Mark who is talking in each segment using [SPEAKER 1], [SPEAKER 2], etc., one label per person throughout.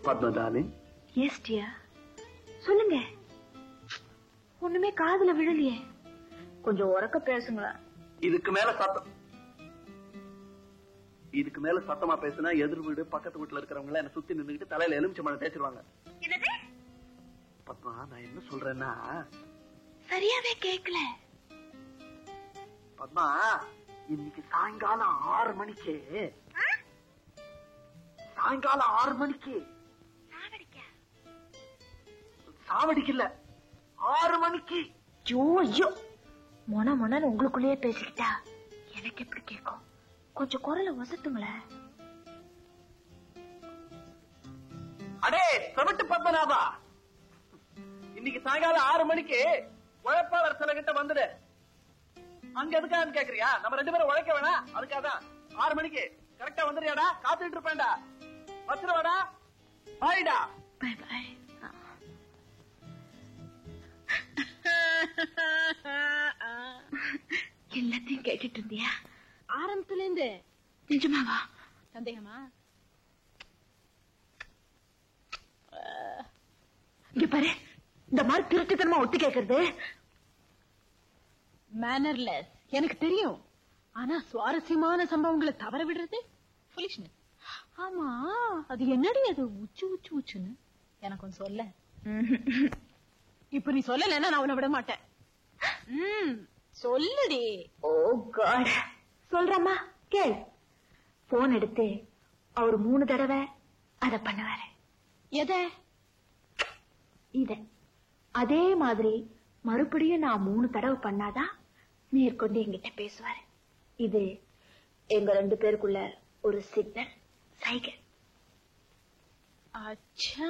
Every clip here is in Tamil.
[SPEAKER 1] பத்மதானி.
[SPEAKER 2] எஸ் டியர், சொல்லுங்க. ஒண்ணுமே காதுல விழலையே, கொஞ்சம் உரக்க பேசுங்க.
[SPEAKER 1] இதுக்கு மேல சத்தமா பேசினா எதிர் வீடு பக்கத்து வீட்டுல இருக்கிறவங்க என்ன சுத்தி நின்றுட்டு தலையில எலுமிச்சம்பழம் தேய்ச்சிருவாங்க. பத்மா, நான் என்ன சொல்றேன்னா,
[SPEAKER 2] சரியாவே கேக்கல.
[SPEAKER 1] பத்மா, இன்னைக்கு சாயங்காலம் 6 மணிக்கு சாவடிக்கல 6 மணிக்கு.
[SPEAKER 2] ஐயோ, மொன உங்களுக்குள்ளேயே பேசிக்கிட்டா எனக்கு எப்படி கேட்கும்? கொஞ்சம் குரலை வசத்துங்களேன்.
[SPEAKER 1] அடே செவட்டு பத்மநாபா, இன்னைக்கு சாயங்காலம் 6 மணிக்கு உழைப்பாளர் சில கிட்ட வந்துடு. அங்க எதுக்கான்னு கேக்குறியா? நம்ம 2 பேரும் உழைக்க வேணா, அதுக்காதான் 6 மணிக்கு கரெக்டா வந்துடுறியாடா? காத்துட்டு இருப்பேன்டா. வச்சிருவாடா. பாய்டா.
[SPEAKER 2] Bye bye. எல்லாத்தையும் கேட்டுட்டு இருந்தியா?
[SPEAKER 3] ஆரம்பத்துல இருந்து.
[SPEAKER 2] நிஜமாவா?
[SPEAKER 3] சந்தேகமா?
[SPEAKER 2] இங்க பாரு, இந்த மாதிரி திருட்டுத்தனமா ஒட்டு கேக்குறது
[SPEAKER 3] மேனர்லெஸ். எனக்கு தெரியும். ஆனா சுவாரஸ்யமான சம்பவங்களை தவற விடுறது ஃபுலிஷ்னஸ். ஆமா, அது என்னடி அது உச்சு உச்சு உச்சுன்னு எனக்கு கொஞ்சம் சொல்ல. இப்ப நீ சொல்லலன்னா நான் உன்னை விட மாட்டேன். சொல்லுடி.
[SPEAKER 2] ஓ காட், சொல்றமா கேள். போன் எடுத்து அவர் 3 தடவை அத பண்ணுவாரு.
[SPEAKER 3] எதை?
[SPEAKER 2] இத. அதே மாதிரி மறுபடியும் நான் 3 தடவை பண்ணாதான் மேற்கொண்டு என்கிட்ட பேசுவாரு. இது எங்க 2 பேருக்குள்ள ஒரு சிக்னல், சைகை.
[SPEAKER 3] அச்சா.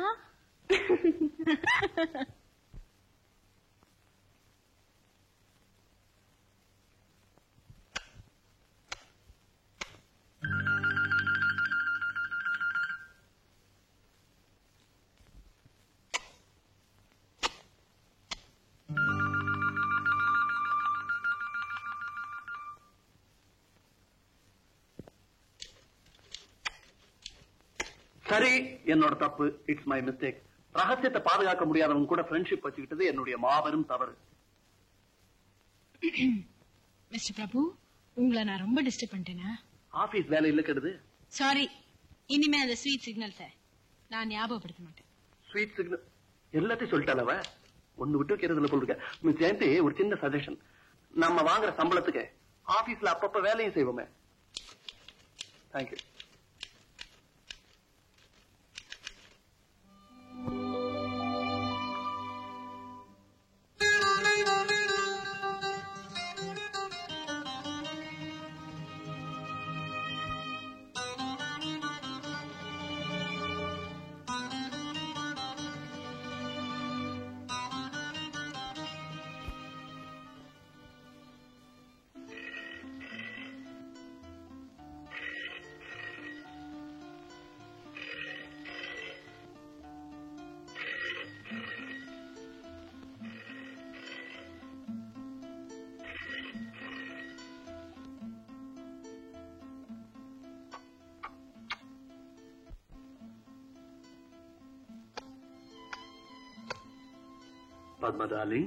[SPEAKER 1] சரி, என்னோட தப்பு. It's my mistake. ரகசியத்தை பாதுகாக்க முடியாதவங்க கூட ஃப்ரெண்ட்ஷிப் வச்சுக்கிட்டது என்னுடைய மாபெரும் தவறு.
[SPEAKER 3] மிஸ்டர் பிரபு, உங்களை நான் ரொம்ப டிஸ்டர்ப் பண்ணிட்டேனா?
[SPEAKER 1] ஆபீஸ் வேலை இல்ல கெடுது.
[SPEAKER 3] சாரி. இனிமே அந்த ஸ்வீட் சிக்னல் சார் நான் ஞாபகப்படுத்த மாட்டேன்.
[SPEAKER 1] ஸ்வீட் சிக்னல் எல்லாத்தையும் சொல்லிட்டாலவ. ஒண்ணு விட்டு வைக்கிறதுல சொல்லுங்க. மிஸ் ஜெயந்தி, ஒரு சின்ன சஜஷன். நம்ம வாங்குற சம்பளத்துக்கு ஆபீஸ்ல அப்பப்ப வேலையும் செய்வோமே. Thank you. Padma darling.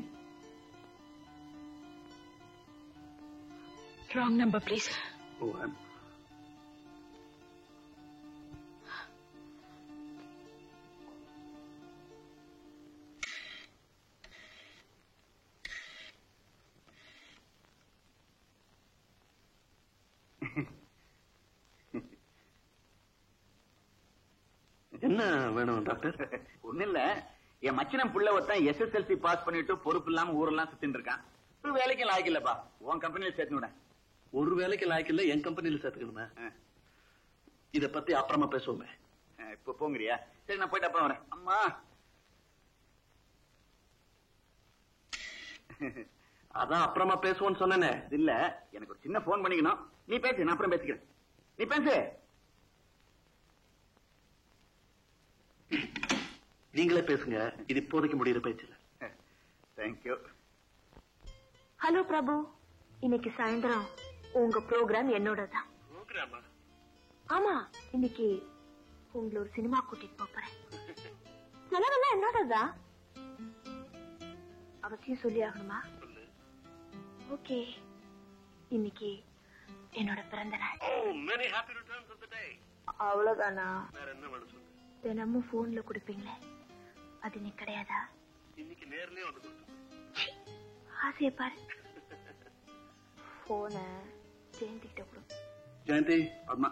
[SPEAKER 2] Wrong number, please.
[SPEAKER 1] Oh, I'm... என்ன வேணும் டாக்டர்?
[SPEAKER 4] ஒண்ணு இல்ல, என் மச்சனம் புள்ள ஒருத்தன் SSLC பாஸ் பண்ணிட்டு பொறுப்பு இல்லாம ஊரெல்லாம் சுத்திட்டு இருக்கான். ஒரு வேலைக்கு லாய்க்கு இல்லப்பா, உன் கம்பெனில சேர்த்து.
[SPEAKER 1] ஒரு வேலைக்கு லாய்க்கு இல்ல, என் கம்பெனில சேர்த்துக்கணுமே. இத பத்தி அப்புறமா பேசுவோமே.
[SPEAKER 4] இப்ப போங்கிறியா? சரி, நான் போயிட்டு அப்புறம் வரேன். அம்மா,
[SPEAKER 1] அதான் அப்புறமா பேசுவோன்னு சொன்னேனே.
[SPEAKER 4] இல்ல, எனக்கு ஒரு சின்ன போன் பண்ணிக்கணும். நீ பேசு, நான் அப்புறம் பேசிக்கிறேன். நீ பேசு.
[SPEAKER 1] நீங்களே பேசுங்க, இது இப்போதைக்கு முடிகிற பேச்சு.
[SPEAKER 4] தேங்க்யூ.
[SPEAKER 2] ஹலோ பிரபு, இன்னைக்கு சாயந்தரம் உங்க ப்ரோக்ராம் என்னோட தான். ஆமா, இன்னைக்கு உங்களை ஒரு சினிமா கூட்டிட்டு போறேன். செலவெல்லாம் என்னோடதான். அவசியம் சொல்லி ஆகணுமா? ஓகே, இன்னைக்கு என்னோட பிறந்த நாள். அவ்வளவுதானா? தினமும் போன்ல குடுப்பீங்களே, அது இன்னைக்கு கிடையாதா? ஆசைய பாரு. போன ஜெயந்தி கிட்ட கொடு.
[SPEAKER 1] ஜெயந்தி, அம்மா.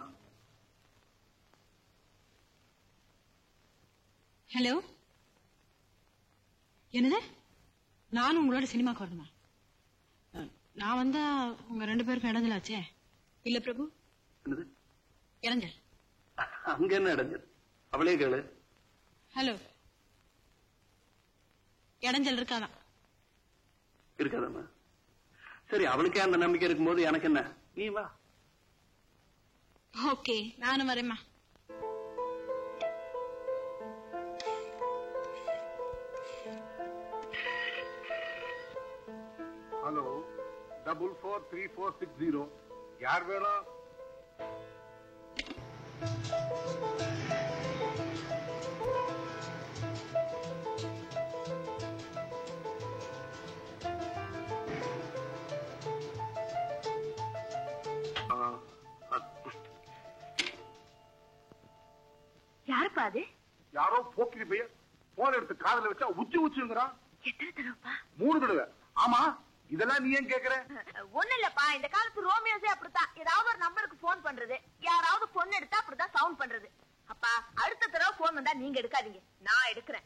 [SPEAKER 3] ஹலோ, என்னது? நானும் உங்களோட சினிமாக்கு வரணுமா? நான் வந்தா உங்க 2 பேருக்கும் இடைஞ்சலாச்சே. இல்ல பிரபு, இடைஞ்சல்
[SPEAKER 1] அங்க என்ன இடைஞ்சல்? அவளே கேளு.
[SPEAKER 3] ஹலோ, இடைஞ்சல் இருக்காதான்?
[SPEAKER 1] இருக்காதம்மா. சரி, அவளுக்கே அந்த நம்பிக்கை இருக்கும்போது எனக்கு என்ன? நீ வா.
[SPEAKER 3] ஓகே, நானும் வரேம்மா.
[SPEAKER 5] ஹலோ, 443460. யார் வேணும்?
[SPEAKER 2] யாருப்பா அது?
[SPEAKER 5] யாரோ போக்கிரி பையன் போன் எடுத்து காதல வச்சா உச்சி உச்சுங்கிறான்.
[SPEAKER 2] எத்தனை தடவைப்பா?
[SPEAKER 5] 3 தடவை. ஆமா, இதெல்லாம் நீ ஏன் கேக்குற?
[SPEAKER 2] ஒண்ணு இல்லப்பா, இந்த காலத்து ரோமியோஸே அப்படித்தான். ஏதாவது ஒரு நம்பருக்கு போன் பண்றது, யாராவது பொண்ணு எடுத்தா அப்படித்தான் சவுண்ட் பண்றது. அப்பா, அடுத்த தடவை போன் வந்தா நீங்க எடுக்காதீங்க, நான் எடுக்கிறேன்.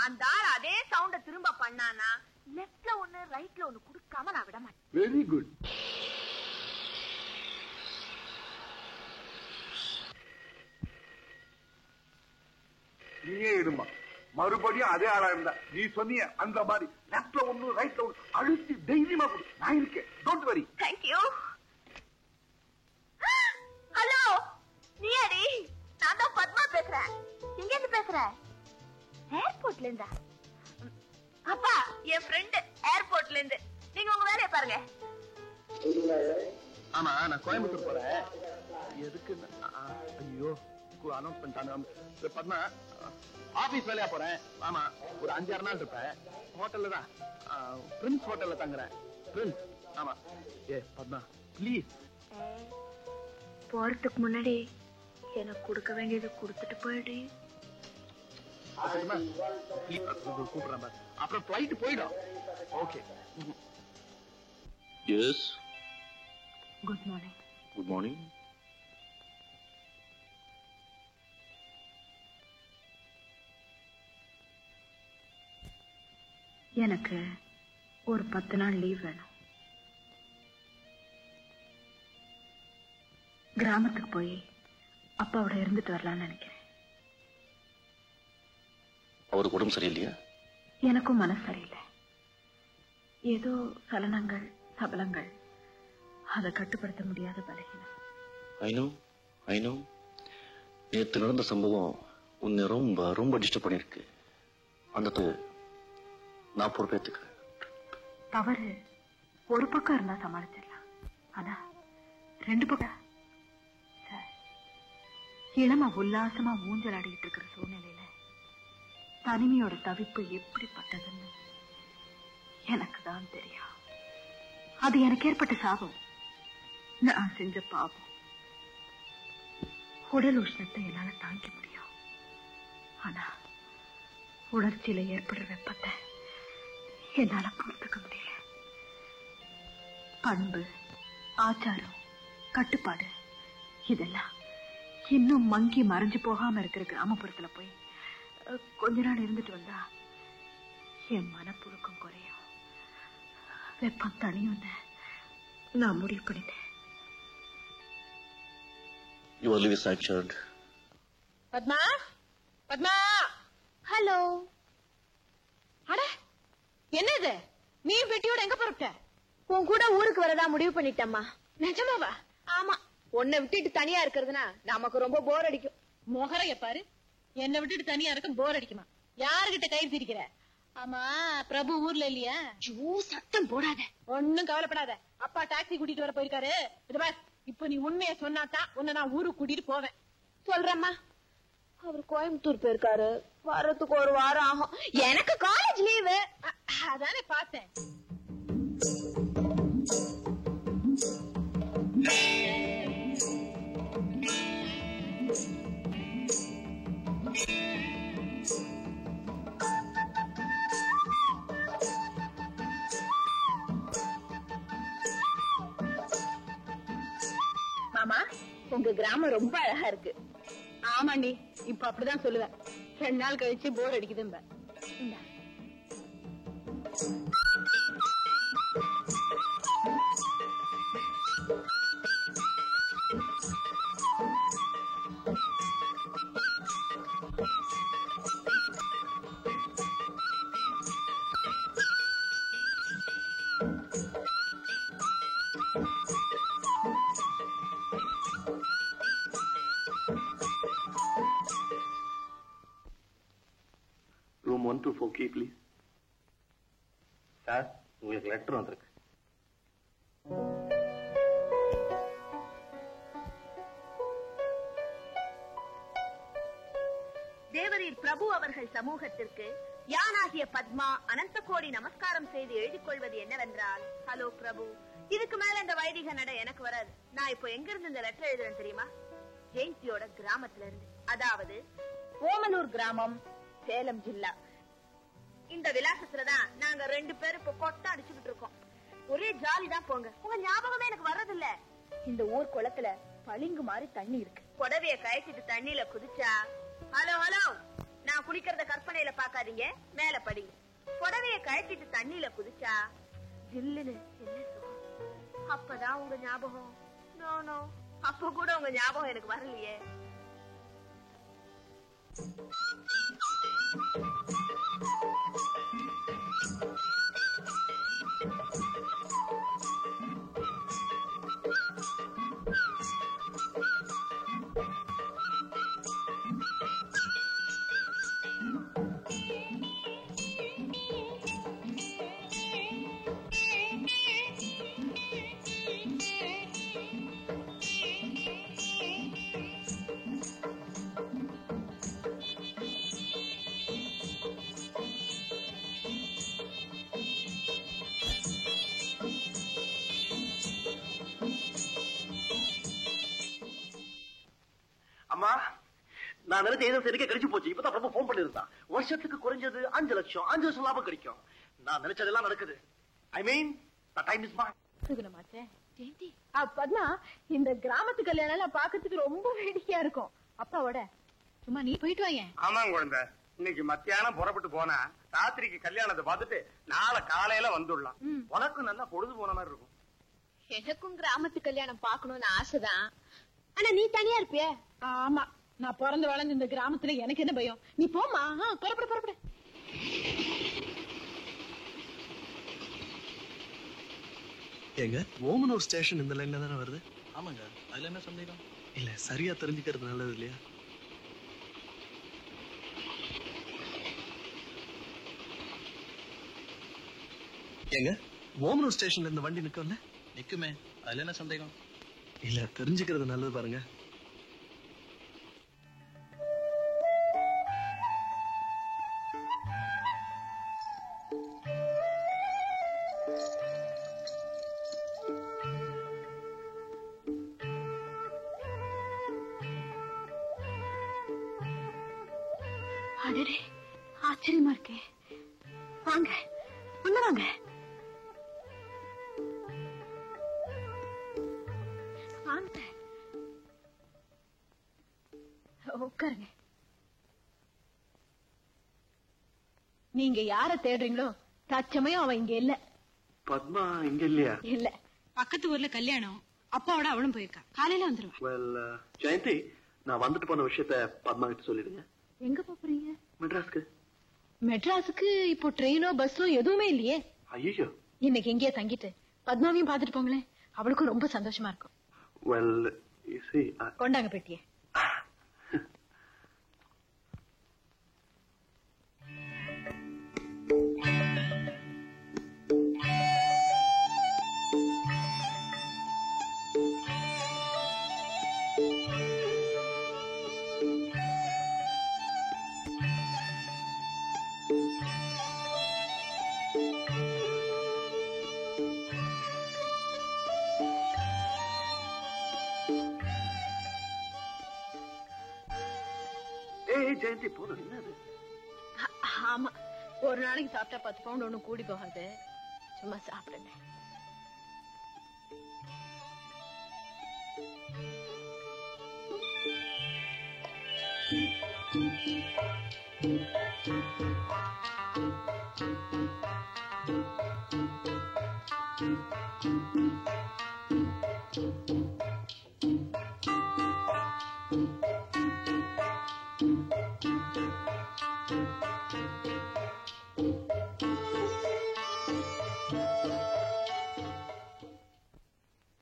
[SPEAKER 2] அந்த ஆள் அதே சவுண்ட திரும்ப பண்ணானா லெப்ட்ல ஒண்ணு ரைட்ல ஒண்ணு குடுக்காம நான் விட மாட்டேன்.
[SPEAKER 5] Very good. நீயே இடுமா. மறுபடியும் அதே ஆளா இருந்தா நீ சொன்னிய அந்த மாதிரி லெப்ட்ல ஒண்ணு ரைட்ல ஒண்ணு அழுத்தி தைரியமா கொடு. நான் இருக்கேன், டோன்ட் வரி.
[SPEAKER 2] தேங்க்யூ. ஹலோ, நீயாடி? நான் தான் பத்மா பேசுறேன். எங்க இருந்து பேசுற? ஏர்போர்ட்ல இருந்தா? அப்பா, என் ஃப்ரெண்ட் ஏர்போர்ட்ல இருந்து. நீங்க உங்க வேலையை பாருங்க.
[SPEAKER 1] ஆமா, நான் கோயம்புத்தூர் போறேன். எதுக்கு? ஐயோ, அனௌன்ஸ் பண்ணிட்டாங்க. பத்மா, ஆபீஸ் வேலையா போறேன். ஆமா, ஒரு 5-6 நாள் இருப்பேன். ஹோட்டல்ல தான், பிரின்ஸ் ஹோட்டல்ல தங்குறேன். பிரின்ஸ். ஆமா. ஏ பத்மா, ப்ளீஸ்.
[SPEAKER 2] போறதுக்கு முன்னாடி எனக்கு கொடுக்க வேண்டியதை கொடுத்துட்டு போயிடு.
[SPEAKER 1] கூப்பிடுறேன். அப்புறம் பிளைட் போயிடும். Okay.
[SPEAKER 6] Yes.
[SPEAKER 2] Good morning.
[SPEAKER 6] Good morning.
[SPEAKER 2] எனக்கு ஒரு 10 நாள் லீவ் வேணும். கிராமத்துக்கு போய் அப்பாவோட இருந்துட்டு வரலாம்னு நினைக்கிறேன்.
[SPEAKER 6] அவருக்கு உடம்பு சரியில்லையா?
[SPEAKER 2] எனக்கும் மனசு சரியில்லை. ஏதோ சலனங்கள், சபலங்கள், அதை கட்டுப்படுத்த முடியாத பலகீனம்.
[SPEAKER 6] I know. நேற்று நடந்த சம்பவம் உன்னை ரொம்ப ரொம்ப டிஸ்டர்ப் பண்ணிருக்கு. அந்த நான் பொறுப்பேற்றுக்கிறேன்.
[SPEAKER 2] தவறு ஒரு பக்கம் இருந்தா சமாளிச்சிடலாம். ஆனா 2 பக்கம். இளம உல்லாசமா ஊஞ்சல் ஆடிட்டு இருக்கிற சூழ்நிலையில தனிமையோட தவிப்பு எப்படிப்பட்டதுன்னு எனக்கு தான் தெரியும். அது எனக்கு ஏற்பட்ட சாபம், நான் செஞ்ச பாவம். உடல் உஷ்ணத்தை என்னால தாங்க முடியும். ஆனா உணர்ச்சியில ஏற்படுற வெப்பத்தை என்னால பொறுத்துக்க முடியல. பண்பு, ஆச்சாரம், கட்டுப்பாடு இதெல்லாம் இன்னும் மங்கி மறைஞ்சு போகாம இருக்கிற கிராமப்புறத்துல போய் கொஞ்ச நாள் இருந்துட்டு வந்தா என் மனப்புழுக்கம் குறையும், வெப்பம் தனியும் நான் முடிவு பண்ணிட்டேன்.
[SPEAKER 6] You are living sanctioned.
[SPEAKER 3] Padma, Padma.
[SPEAKER 2] Hello.
[SPEAKER 3] அட, என்னது? நீ பெட்டியோட எங்க புறப்பட்ட?
[SPEAKER 2] உன் கூட ஊருக்கு வரதா முடிவு பண்ணிட்டம்மா.
[SPEAKER 3] நிஜமாவா?
[SPEAKER 2] ஆமா, உன்னை விட்டுட்டு தனியா இருக்கிறதுனா நமக்கு ரொம்ப போர் அடிக்கும்.
[SPEAKER 3] மொகரைய பாரு, என்னை விட்டுட்டு தனியா இருக்க போர் அடிக்குமா? யாருகிட்ட கை சிரிக்கிற? ஆமா, பிரபு ஊர்ல இல்லையா?
[SPEAKER 2] சத்தம் போடாத.
[SPEAKER 3] ஒன்னும் கவலைப்படாத, அப்பா டாக்ஸி கூட்டிட்டு வர போயிருக்காரு. இது பார், இப்ப நீ உண்மையை சொன்னாதான் உன்னை நான் ஊருக்கு கூட்டிட்டு போவேன்.
[SPEAKER 2] சொல்றம்மா. அவர் கோயம்புத்தூர் போயிருக்காரு, வர்றதுக்கு ஒரு வாரம் ஆகும். எனக்கு காலேஜ் லீவு.
[SPEAKER 3] அதானே பார்த்தேன்.
[SPEAKER 2] மாமா, உங்க கிராமம் ரொம்ப அழகா இருக்கு.
[SPEAKER 3] ஆமாண்டி, இப்ப அப்படிதான் சொல்லுவேன். 2 நாள் கழிச்சு போர் அடிக்குதும்ப.
[SPEAKER 6] Room 124 key, please. சார், உங்களுக்கு லெட்டர் வந்திருக்கு.
[SPEAKER 2] தேவரீர் பிரபு அவர்கள் சமூகத்திற்கு யானாகிய பத்மா அனந்த கோடி நமஸ்காரம் செய்து எழுதிக் கொள்வது என்னவென்றால், ஹலோ பிரபு, இதுக்கு மேல இந்த வைதிக நட எனக்கு வராது. நான் இப்போ எங்க இருந்து இந்த லெட்டர் எழுதுறேன் தெரியுமா? ஜெயந்தியோட கிராமத்துல இருந்து, அதாவது ஓமலூர் கிராமம், சேலம் ஜில்லா. இந்த விலாசத்துலதான் நாங்க 2 பேரும் இப்ப கொட்டை அடிச்சுக்கிட்டு இருக்கோம். ஒரே ஜாலி தான் போங்க. உங்க ஞாபகமே எனக்கு வர்றதில்ல. இந்த ஊர் குளத்துல பளிங்கு மாதிரி தண்ணி இருக்கு. புடவைய கயச்சிட்டு தண்ணியில குதிச்சா, ஹலோ ஹலோ, நான் குளிக்கிறத கற்பனையில பாக்காதீங்க, மேல படிங்க. புடவைய கயச்சிட்டு தண்ணியில குதிச்சா ஜில்லுன்னு என்ன சுகம். அப்பதான் உங்க ஞாபகம். நோ நோ, அப்ப கூட உங்க ஞாபகம் எனக்கு வரலையே.
[SPEAKER 6] அம்மா, நான் நினைச்ச ஏதோ சரிக்கே கழிச்சு போச்சு. இப்பதான் ரொம்ப போன் பண்ணிருந்தான். வருஷத்துக்கு குறைஞ்சது 5 லட்சம் 5 வருஷம் லாபம் கிடைக்கும். நான் நினைச்சதெல்லாம் நடக்குது. ஐ மீன், the time is mine.
[SPEAKER 3] சுகுணமாச்சே. Jayanthi, Padma, இந்த கிராமத்து கல்யாணம் பாக்கிறதுக்கு ரொம்ப வேடிக்கையா இருக்கும். அப்பாவோட சும்மா நீ போயிட்டு வாங்க.
[SPEAKER 5] ஆமாங்க குழந்தை, இன்னைக்கு மத்தியானம் புறப்பட்டு போனா ராத்திரிக்கு கல்யாணத்தை பார்த்துட்டு நாளை காலையில வந்துடலாம். உனக்கும் நல்லா பொழுது போன மாதிரி இருக்கும்.
[SPEAKER 2] எனக்கும் கிராமத்து கல்யாணம் பாக்கணும்னு ஆசைதான். ஆனா நீ தனியா இருப்பிய?
[SPEAKER 3] ஆமா, நான் பிறந்து வளர்ந்து இந்த கிராமத்துல எனக்கு என்ன பயம்? நீ போமா, புறப்பட புறப்பட.
[SPEAKER 7] ஏங்க, ஓமனூர் ஸ்டேஷன் இந்த லைன்ல தானே வருது? ஆமாங்க, அதுல என்ன சந்தேகம்? இல்ல, சரியா தெரிஞ்சுக்கிறது நல்லது இல்லையா? ஏங்க, ஓமனூர் ஸ்டேஷன்ல இந்த வண்டி நிக்கும்ல? நிக்குமே, அதுல என்ன சந்தேகம்? இல்ல, தெரிஞ்சுக்கிறது நல்லது பாருங்க.
[SPEAKER 3] அடடே, ஆச்சரியமா இருக்கே. வாங்க, உள்ள வாங்க. வாங்க, உட்காருங்க. நீங்க யார தேடுறீங்களோ தச்சமயம் அவன் இங்க இல்ல.
[SPEAKER 6] பத்மா இங்க இல்லையா?
[SPEAKER 3] இல்ல, பக்கத்து ஊர்ல கல்யாணம், அப்பாவோட அவளும் போயிருக்கா. காலையில வந்துருவா.
[SPEAKER 6] Well, ஜெயந்தி, நான் வந்துட்டு போன விஷயத்த பத்மா கிட்ட சொல்லிடுங்க.
[SPEAKER 3] எங்க போறீங்க?
[SPEAKER 6] மெட்ராஸ்க்கு.
[SPEAKER 3] மெட்ராஸுக்கு இப்போ ட்ரெயினோ பஸ்ஸோ எதுவுமே இல்லையே.
[SPEAKER 6] ஐயோ,
[SPEAKER 3] இன்னைக்கு எங்கேயே தங்கிட்டு பத்மாவையும் பாத்துட்டு போங்களேன், அவளுக்கும் ரொம்ப சந்தோஷமா இருக்கும்.
[SPEAKER 6] well, you see,
[SPEAKER 3] கொண்டாங்க பெட்டிய.
[SPEAKER 6] ஜெயந்தி போதும் என்னது?
[SPEAKER 3] ஆமா, ஒரு நாளைக்கு சாப்பிட்டா 10 பவுண்ட் ஒண்ணும் கூடி போகாது. சும்மா சாப்பிடுங்க.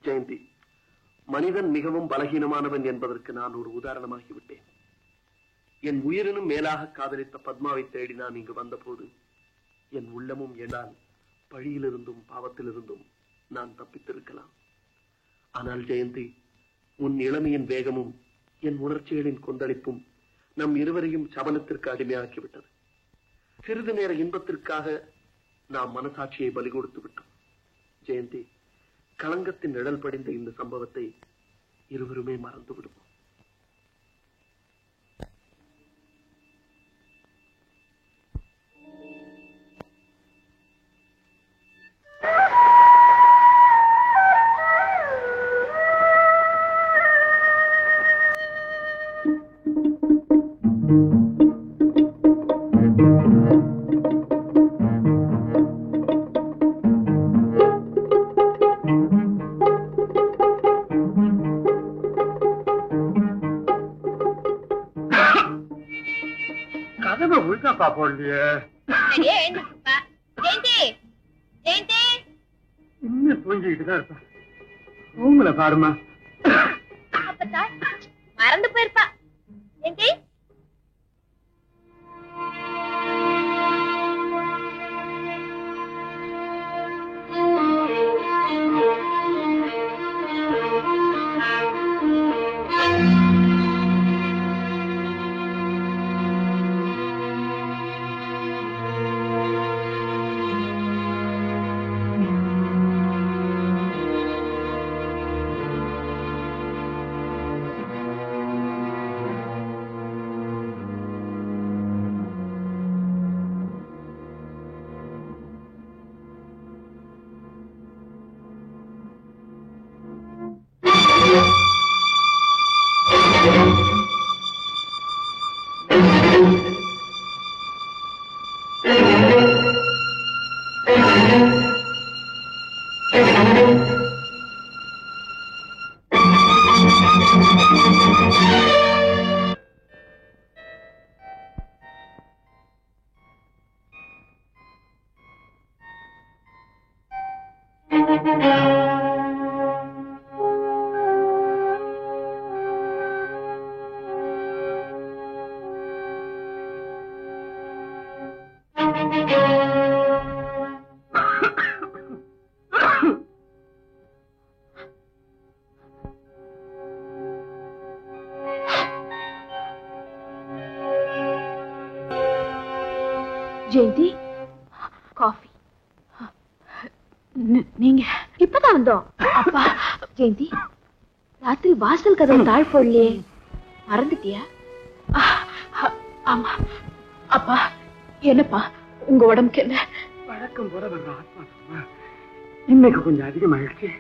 [SPEAKER 6] ஜெயந்தி, மனிதன் மிகவும் பலகீனமானவன் என்பதற்கு நான் ஒரு உதாரணமாகிவிட்டேன். என் உயிரினும் மேலாக காதலித்த பத்மாவை தேடி நான் இங்கு வந்தபோது என் உள்ளமும் என்னால் பழியிலிருந்தும் பாவத்திலிருந்தும் நான் தப்பித்திருக்கலாம். ஆனால் ஜெயந்தி, உன் இளமையின் வேகமும் என் உணர்ச்சிகளின் கொந்தளிப்பும் நம் இருவரையும் சபலத்திற்கு அடிமையாக்கிவிட்டது. சிறிது நேர இன்பத்திற்காக நாம் மனசாட்சியை பலி கொடுத்து விட்டோம். ஜெயந்தி, களங்கத்தின் நிழல் படிந்த இந்த சம்பவத்தை இருவருமே மறந்து விடுவோம்.
[SPEAKER 5] கதவை உள்தாப்பா போடலையே. இன்னும் தூங்கிக்கிட்டு தான் இருப்பேன். உங்களை பாருமா.
[SPEAKER 2] மறந்து போயிருப்பா.
[SPEAKER 3] ஜெயந்தி, காஃபி. நீங்க
[SPEAKER 2] இப்பதான் வந்தோம்.
[SPEAKER 3] அப்பா.
[SPEAKER 2] ஜெயந்தி, ராத்திரி வாசல் கதவு தாழ் போடலையே, மறந்துட்டியா?
[SPEAKER 3] ஆமா. அப்பா, என்னப்பா உங்க உடம்புக்கு என்ன?
[SPEAKER 5] வழக்கம் போல வர்ற ஆத்மா இன்னைக்கு கொஞ்சம் அதிகமாயிடுச்சு.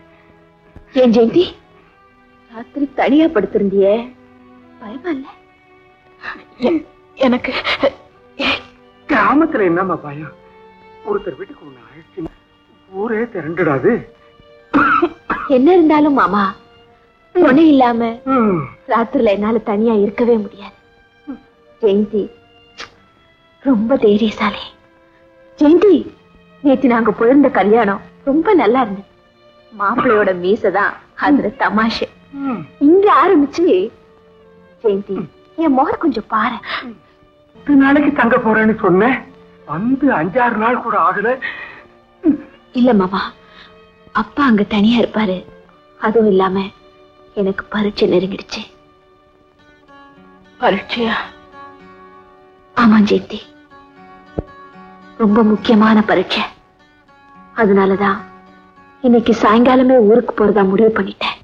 [SPEAKER 2] ஏன் ஜெயந்தி, ராத்திரி தனியா படுத்திருந்தியே, பயமா இல்ல?
[SPEAKER 3] எனக்கு
[SPEAKER 5] கிராமத்துல என்னமா பயம்? ஒருத்தர் வீட்டுக்கு ஒண்ணு ஆயிடுச்சு, ஊரே திரண்டுடாது.
[SPEAKER 2] என்ன இருந்தாலும் மாமா, துணை இல்லாம ராத்திரில என்னால தனியா இருக்கவே முடியாது. ஜெயந்தி ரொம்ப தைரியசாலி. ஜெயந்தி, நேத்து நாங்க போயிருந்த கல்யாணம் ரொம்ப நல்லா இருந்தது. மாப்பிள்ளையோட மீசதான் அதுல தமாஷை. இங்க ஆரம்பிச்சு ஜெயந்தி, என் முகம் கொஞ்சம் பாரு.
[SPEAKER 5] 10 நாளைக்கு தங்க போறேன்னு சொன்னேன், வந்து 5-6 நாள் கூட ஆகல.
[SPEAKER 2] இல்ல மாமா, அப்பா அங்க தனியா இருப்பாரு. அதுவும் இல்லாம எனக்கு பரீட்சை நெருங்கிடுச்சு.
[SPEAKER 3] பரீட்சையா?
[SPEAKER 2] ஆமா ஜெயந்தி, ரொம்ப முக்கியமான பரீட்சை. அதனாலதான் இன்னைக்கு சாயங்காலமே ஊருக்கு போறதா முடிவு பண்ணிட்டேன்.